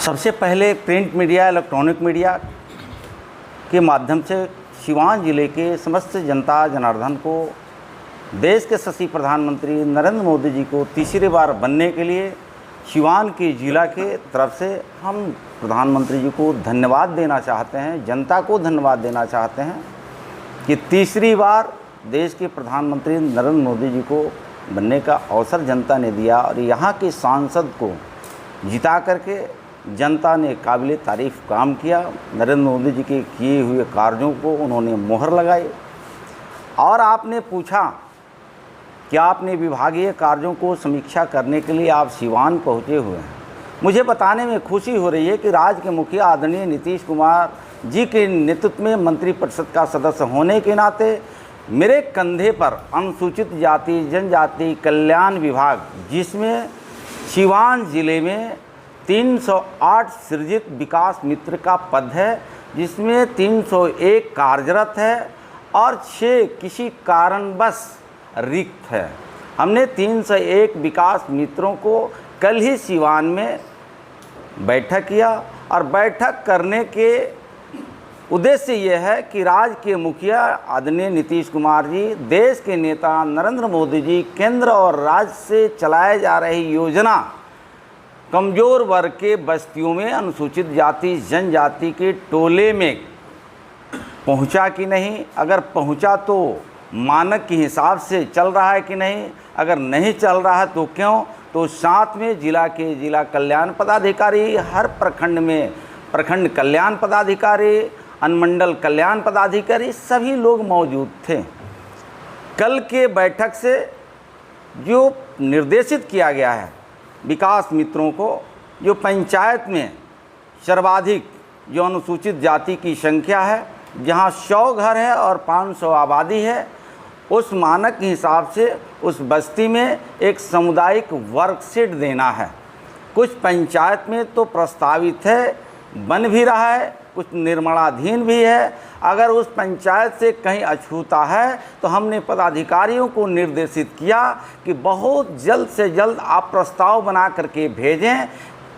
सबसे पहले print media, electronic media के माध्यम से सिवान जिले के समस्त जनता जनार्दन को देश के यशस्वी प्रधानमंत्री नरेंद्र मोदी जी को तीसरी बार बनने के लिए सिवान के जिला के तरफ से हम प्रधानमंत्री जी को धन्यवाद देना चाहते हैं, जनता को धन्यवाद देना चाहते हैं कि तीसरी बार देश के प्रधानमंत्री नरेंद्र मोदी जी को बनने का अवसर जनता ने दिया और यहाँ के सांसद को जिता करके जनता ने काबिल तारीफ़ काम किया। नरेंद्र मोदी जी के किए हुए कार्यों को उन्होंने मोहर लगाई। और आपने पूछा कि आपने विभागीय कार्यों को समीक्षा करने के लिए आप सिवान पहुँचे हुए हैं। मुझे बताने में खुशी हो रही है कि राज्य के मुखिया आदरणीय नीतीश कुमार जी के नेतृत्व में मंत्रिपरिषद का सदस्य होने के नाते मेरे कंधे पर अनुसूचित जाति जनजाति कल्याण विभाग, जिसमें सिवान जिले में 308 सृजित विकास मित्र का पद है, जिसमें 301 कार्यरत है और 6 किसी कारणवश रिक्त है। हमने 301 विकास मित्रों को कल ही सिवान में बैठक किया और बैठक करने के उद्देश्य यह है कि राज्य के मुखिया आदरणीय नीतीश कुमार जी, देश के नेता नरेंद्र मोदी जी केंद्र और राज्य से चलाए जा रही योजना कमज़ोर वर्ग के बस्तियों में अनुसूचित जाति जनजाति के टोले में पहुंचा कि नहीं, अगर पहुंचा तो मानक के हिसाब से चल रहा है कि नहीं, अगर नहीं चल रहा है तो क्यों, तो साथ में जिला कल्याण पदाधिकारी, हर प्रखंड में प्रखंड कल्याण पदाधिकारी, अनुमंडल कल्याण पदाधिकारी सभी लोग मौजूद थे। कल के बैठक से जो निर्देशित किया गया है विकास मित्रों को, जो पंचायत में सर्वाधिक जो अनुसूचित जाति की संख्या है, जहां 100 घर है और 500 आबादी है, उस मानक के हिसाब से उस बस्ती में एक सामुदायिक वर्कशीट देना है। कुछ पंचायत में तो प्रस्तावित है, बन भी रहा है, कुछ निर्माणाधीन भी है। अगर उस पंचायत से कहीं अछूता है तो हमने पदाधिकारियों को निर्देशित किया कि बहुत जल्द से जल्द आप प्रस्ताव बना करके भेजें।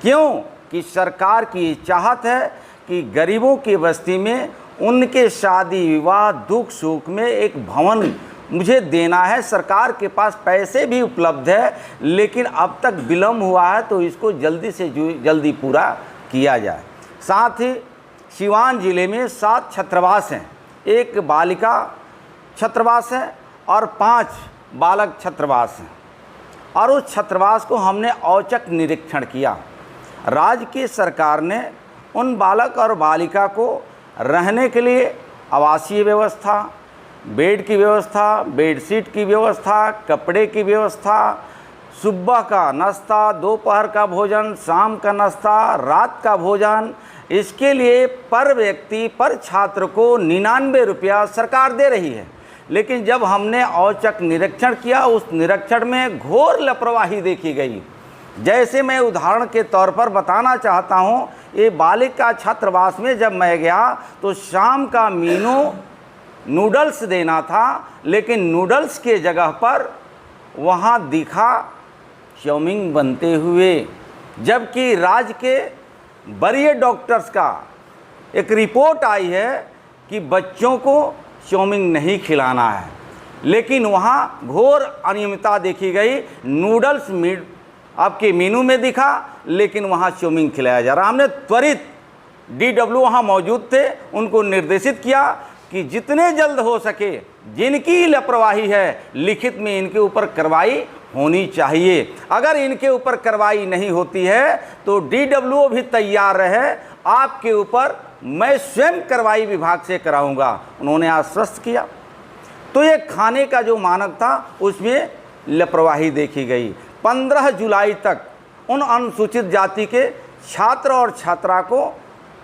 क्यों कि सरकार की चाहत है कि गरीबों की बस्ती में उनके शादी विवाह दुख सुख में एक भवन मुझे देना है। सरकार के पास पैसे भी उपलब्ध है, लेकिन अब तक विलम्ब हुआ है, तो इसको जल्दी से जल्दी पूरा किया जाए। साथ ही सिवान जिले में 7 छात्रावास हैं, 1 बालिका छात्रावास है और 5 बालक छात्रावास हैं। और उस छात्रावास को हमने औचक निरीक्षण किया। राज्य की सरकार ने उन बालक और बालिका को रहने के लिए आवासीय व्यवस्था, बेड की व्यवस्था, बेडशीट की व्यवस्था, कपड़े की व्यवस्था, सुबह का नाश्ता, दोपहर का भोजन, शाम का नाश्ता, रात का भोजन, इसके लिए पर व्यक्ति पर छात्र को 99 रुपया सरकार दे रही है। लेकिन जब हमने औचक निरीक्षण किया, उस निरीक्षण में घोर लापरवाही देखी गई। जैसे मैं उदाहरण के तौर पर बताना चाहता हूँ, ये बालिका छात्रावास में जब मैं गया तो शाम का मीनू नूडल्स देना था, लेकिन नूडल्स के जगह पर वहाँ दिखा चाउमीन बनते हुए। जबकि राज्य के वरीय डॉक्टर्स का एक रिपोर्ट आई है कि बच्चों को चाउमीन नहीं खिलाना है, लेकिन वहाँ घोर अनियमितता देखी गई। नूडल्स आपके मेनू में दिखा, लेकिन वहाँ चाउमीन खिलाया जा रहा। हमने त्वरित DW वहाँ मौजूद थे, उनको निर्देशित किया कि जितने जल्द हो सके जिनकी लापरवाही है लिखित में इनके ऊपर कार्रवाई होनी चाहिए। अगर इनके ऊपर कार्रवाई नहीं होती है तो DW भी तैयार रहे, आपके ऊपर मैं स्वयं कार्रवाई विभाग से कराऊंगा, उन्होंने आश्वस्त किया। तो ये खाने का जो मानक था उसमें लापरवाही देखी गई। 15 जुलाई तक उन अनुसूचित जाति के छात्र और छात्रा को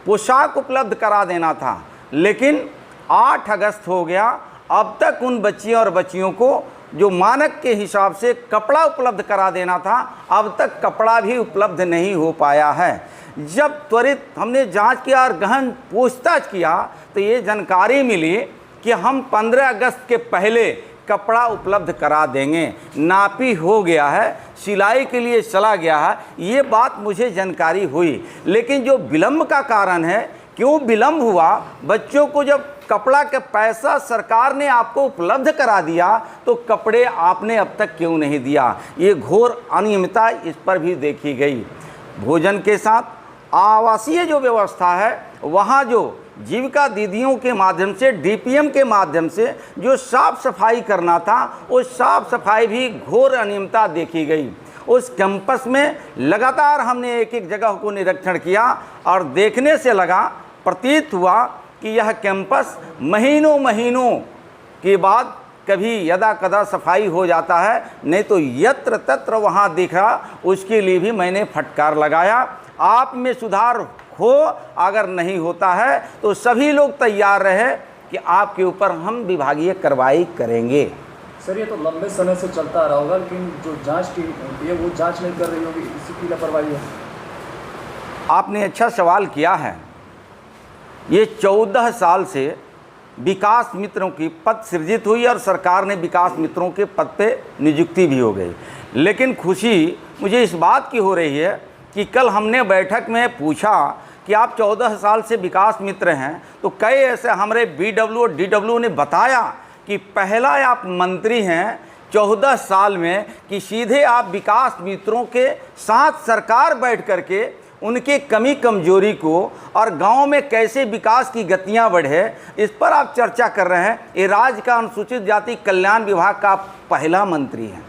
पोशाक उपलब्ध करा देना था, लेकिन 8 अगस्त हो गया, अब तक उन बच्चियों और बच्चियों को जो मानक के हिसाब से कपड़ा उपलब्ध करा देना था, अब तक कपड़ा भी उपलब्ध नहीं हो पाया है। जब त्वरित हमने जांच किया और गहन पूछताछ किया तो ये जानकारी मिली कि हम 15 अगस्त के पहले कपड़ा उपलब्ध करा देंगे, नापी हो गया है, सिलाई के लिए चला गया है, ये बात मुझे जानकारी हुई। लेकिन जो विलंब का कारण है, क्यों विलंब हुआ, बच्चों को जब कपड़ा का पैसा सरकार ने आपको उपलब्ध करा दिया तो कपड़े आपने अब तक क्यों नहीं दिया, ये घोर अनियमितता इस पर भी देखी गई। भोजन के साथ आवासीय जो व्यवस्था है, वहाँ जो जीविका दीदियों के माध्यम से, डीपीएम के माध्यम से जो साफ सफाई करना था, वो साफ सफाई भी घोर अनियमितता देखी गई। उस कैंपस में लगातार हमने एक एक जगह को निरीक्षण किया और देखने से लगा, प्रतीत हुआ कि यह कैंपस महीनों के बाद कभी यदा कदा सफाई हो जाता है, नहीं तो यत्र तत्र वहाँ दिख रहा। उसके लिए भी मैंने फटकार लगाया। आप में सुधार हो, अगर नहीं होता है तो सभी लोग तैयार रहे कि आपके ऊपर हम विभागीय कार्रवाई करेंगे। सर, ये तो लंबे समय से चलता रहा होगा, लेकिन जो जांच टीम होती है वो जांच नहीं कर रही होगी, इसी की लापरवाही है। आपने अच्छा सवाल किया है। ये 14 साल से विकास मित्रों की पद सृजित हुई और सरकार ने विकास मित्रों के पद पे नियुक्ति भी हो गई। लेकिन खुशी मुझे इस बात की हो रही है कि कल हमने बैठक में पूछा कि आप 14 साल से विकास मित्र हैं, तो कई ऐसे हमारे बीडब्ल्यू और डीडब्ल्यू ने बताया कि पहला आप मंत्री हैं 14 साल में कि सीधे आप विकास मित्रों के साथ सरकार बैठ करके उनके कमी कमजोरी को और गांव में कैसे विकास की गतियां बढ़े, इस पर आप चर्चा कर रहे हैं। ये राज्य का अनुसूचित जाति कल्याण विभाग का पहला मंत्री है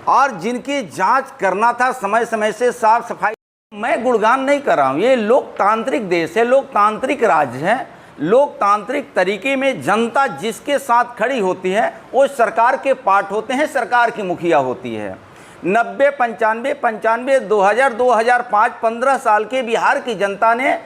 और जिनकी जांच करना था समय समय से साफ सफाई। मैं गुणगान नहीं कर रहा हूँ, ये लोकतांत्रिक देश है, लोकतांत्रिक राज्य है। लोकतांत्रिक तरीके में जनता जिसके साथ खड़ी होती है वो सरकार के पार्ट होते हैं, सरकार की मुखिया होती है। 90, 95, 95, 2000, 2005, 15 साल के बिहार की जनता ने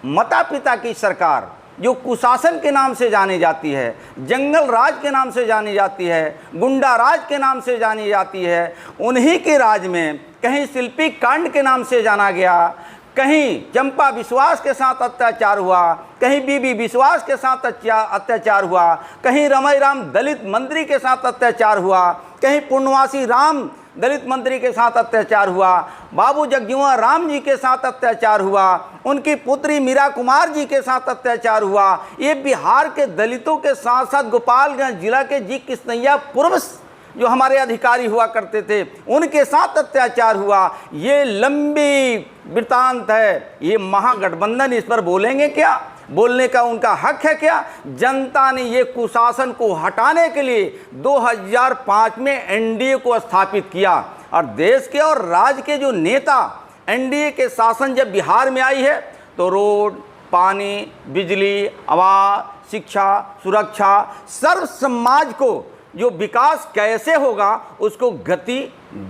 माता पिता की सरकार जो कुशासन के नाम से जानी जाती है, जंगल राज के नाम से जानी जाती है, गुंडा राज के नाम से जानी जाती है, उन्हीं के राज में कहीं शिल्पी कांड के नाम से जाना गया, कहीं चंपा विश्वास के साथ अत्याचार हुआ, कहीं बीबी विश्वास के साथ अत्याचार हुआ, कहीं रमई राम दलित मंत्री के साथ अत्याचार हुआ, कहीं पूर्णवासी राम दलित मंत्री के साथ अत्याचार हुआ, बाबू जगजीवन राम जी के साथ अत्याचार हुआ, उनकी पुत्री मीरा कुमार जी के साथ अत्याचार हुआ। ये बिहार के दलितों के साथ साथ गोपालगंज जिला के जी कृष्णैया पूर्व जो हमारे अधिकारी हुआ करते थे उनके साथ अत्याचार हुआ। ये लंबी वृत्तांत है। ये महागठबंधन इस पर बोलेंगे क्या? बोलने का उनका हक है क्या? जनता ने ये कुशासन को हटाने के लिए 2005 में एनडीए को स्थापित किया और देश के और राज्य के जो नेता एनडीए के शासन जब बिहार में आई है तो रोड, पानी, बिजली, आवास, शिक्षा, सुरक्षा, सर्व समाज को जो विकास कैसे होगा उसको गति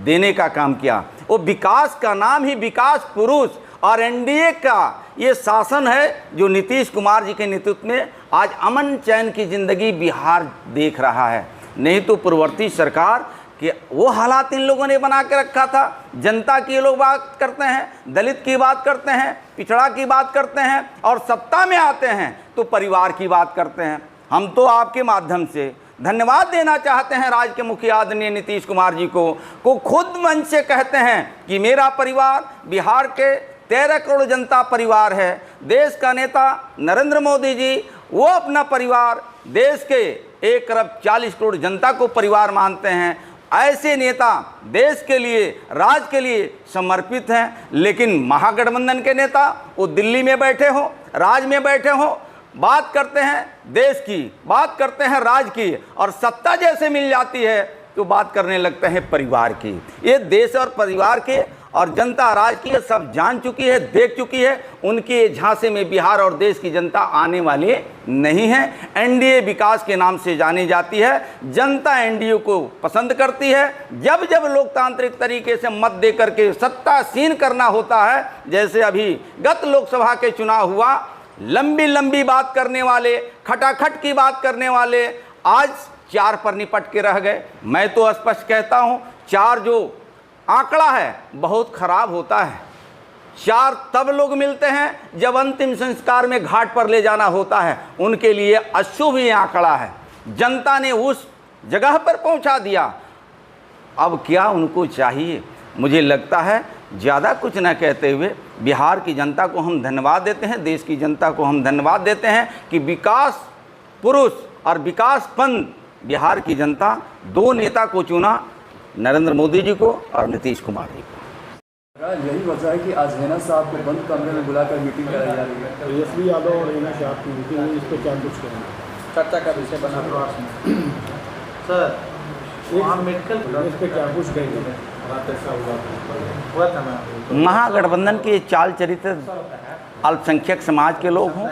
देने का काम किया। वो विकास का नाम ही विकास पुरुष और एनडीए का ये शासन है जो नीतीश कुमार जी के नेतृत्व में आज अमन चैन की ज़िंदगी बिहार देख रहा है। नहीं तो पूर्ववर्ती सरकार के वो हालात इन लोगों ने बना के रखा था। जनता की लोग बात करते हैं, दलित की बात करते हैं, पिछड़ा की बात करते हैं और सत्ता में आते हैं तो परिवार की बात करते हैं। हम तो आपके माध्यम से धन्यवाद देना चाहते हैं राज्य के मुखिया आदरणीय नीतीश कुमार जी को खुद मंच से कहते हैं कि मेरा परिवार बिहार के 13 करोड़ जनता परिवार है। देश का नेता नरेंद्र मोदी जी वो अपना परिवार देश के 1 अरब 40 करोड़ जनता को परिवार मानते हैं। ऐसे नेता देश के लिए, राज्य के लिए समर्पित हैं। लेकिन महागठबंधन के नेता वो दिल्ली में बैठे हो, राज्य में बैठे हो, बात करते हैं देश की, बात करते हैं राज्य की और सत्ता जैसे मिल जाती है तो बात करने लगते हैं परिवार की। ये देश और परिवार के और जनता राज्य की सब जान चुकी है, देख चुकी है। उनके झांसे में बिहार और देश की जनता आने वाली नहीं है। एनडीए विकास के नाम से जानी जाती है। जनता एनडीए को पसंद करती है। जब जब लोकतांत्रिक तरीके से मत दे करके सत्तासीन करना होता है, जैसे अभी गत लोकसभा के चुनाव हुआ, लंबी लंबी बात करने वाले, खटाखट की बात करने वाले आज 4 पर निपट के रह गए। मैं तो स्पष्ट कहता हूँ 4 जो आंकड़ा है बहुत खराब होता है। 4 तब लोग मिलते हैं जब अंतिम संस्कार में घाट पर ले जाना होता है, उनके लिए अशुभ ये आंकड़ा है। जनता ने उस जगह पर पहुंचा दिया। अब क्या उनको चाहिए? मुझे लगता है ज़्यादा कुछ न कहते हुए बिहार की जनता को हम धन्यवाद देते हैं, देश की जनता को हम धन्यवाद देते हैं कि विकास पुरुष और विकास पंत बिहार की जनता दो नेता को चुना, नरेंद्र मोदी जी को और नीतीश कुमार जी को। यही वजह है कि आज हैना साहब को बंद कमरे में बुलाकर मीटिंग कराई जा रही है। तेजस्वी यादव और हैना साहब की मीटिंग हुई, इस पर क्या कुछ करेंगे? चर्चा का विषय बना सर इस पर क्या कुछ कहेंगे? महागठबंधन के चाल चरित्र अल्पसंख्यक समाज के लोग हों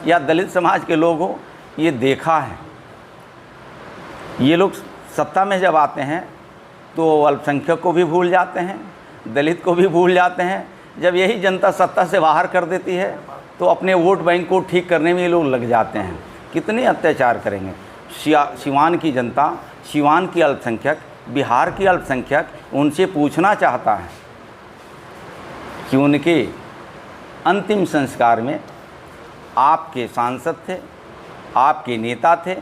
या दलित समाज के लोग हों, ये देखा है। ये लोग सत्ता में जब आते हैं तो अल्पसंख्यक को भी भूल जाते हैं, दलित को भी भूल जाते हैं। जब यही जनता सत्ता से बाहर कर देती है तो अपने वोट बैंक को ठीक करने में ये लोग लग जाते हैं। कितने अत्याचार करेंगे? सिवान की जनता, सिवान की अल्पसंख्यक, बिहार की अल्पसंख्यक उनसे पूछना चाहता है कि उनके अंतिम संस्कार में आपके सांसद थे, आपके नेता थे,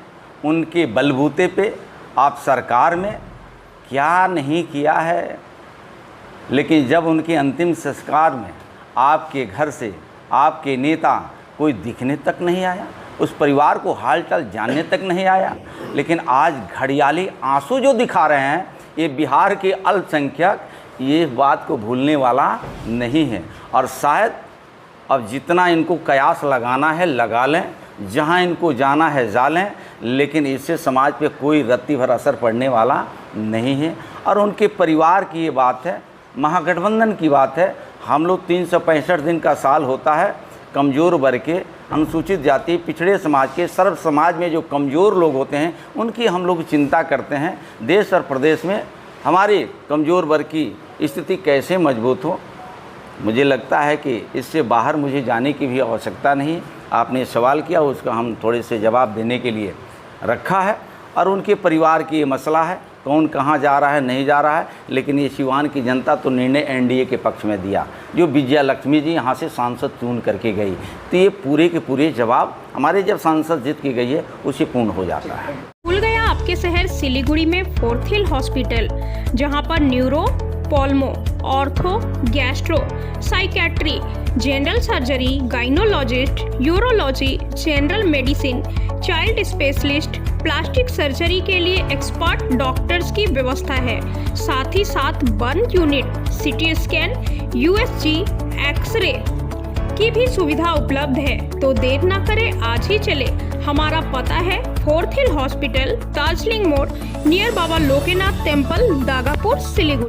उनके बलबूते पे आप सरकार में क्या नहीं किया है। लेकिन जब उनके अंतिम संस्कार में आपके घर से आपके नेता कोई दिखने तक नहीं आया, उस परिवार को हालचाल जानने तक नहीं आया, लेकिन आज घड़ियाली आंसू जो दिखा रहे हैं, ये बिहार के अल्पसंख्यक ये बात को भूलने वाला नहीं है। और शायद अब जितना इनको कयास लगाना है लगा लें, जहाँ इनको जाना है जा लें, लेकिन इससे समाज पे कोई रत्ती भर असर पड़ने वाला नहीं है। और उनके परिवार की ये बात है, महागठबंधन की बात है। हम लोग 365 दिन का साल होता है, कमज़ोर वर्ग के, अनुसूचित जाति, पिछड़े समाज के, सर्व समाज में जो कमज़ोर लोग होते हैं उनकी हम लोग चिंता करते हैं। देश और प्रदेश में हमारे कमज़ोर वर्ग की स्थिति कैसे मजबूत हो। मुझे लगता है कि इससे बाहर मुझे जाने की भी आवश्यकता नहीं। आपने सवाल किया, उसका हम थोड़े से जवाब देने के लिए रखा है। और उनके परिवार की ये मसला है, कौन कहाँ जा रहा है नहीं जा रहा है, लेकिन ये सिवान की जनता तो निर्णय एनडीए के पक्ष में दिया। जो विजया लक्ष्मी जी यहाँ से सांसद चुन करके गई, तो ये पूरे के पूरे जवाब हमारे जब सांसद जीत के गई है उसे पूर्ण हो जाता है। खुल गया आपके शहर सिलीगुड़ी में फोर्थ हिल हॉस्पिटल, जहां पर neuro, pulmo, ortho, gastro, psychiatry, general surgery, gynaecologist, urology, general medicine, child specialist, plastic surgery के लिए एक्सपर्ट डॉक्टर्स की व्यवस्था है। साथ ही साथ burn unit, CT scan, USG, x-ray की भी सुविधा उपलब्ध है। तो देर ना करें, आज ही चले। हमारा पता है फोर्थ हिल हॉस्पिटल, दार्जिलिंग मोड़, नियर बाबा लोकेनाथ टेम्पल, दागापुर, सिलीगुड़ी।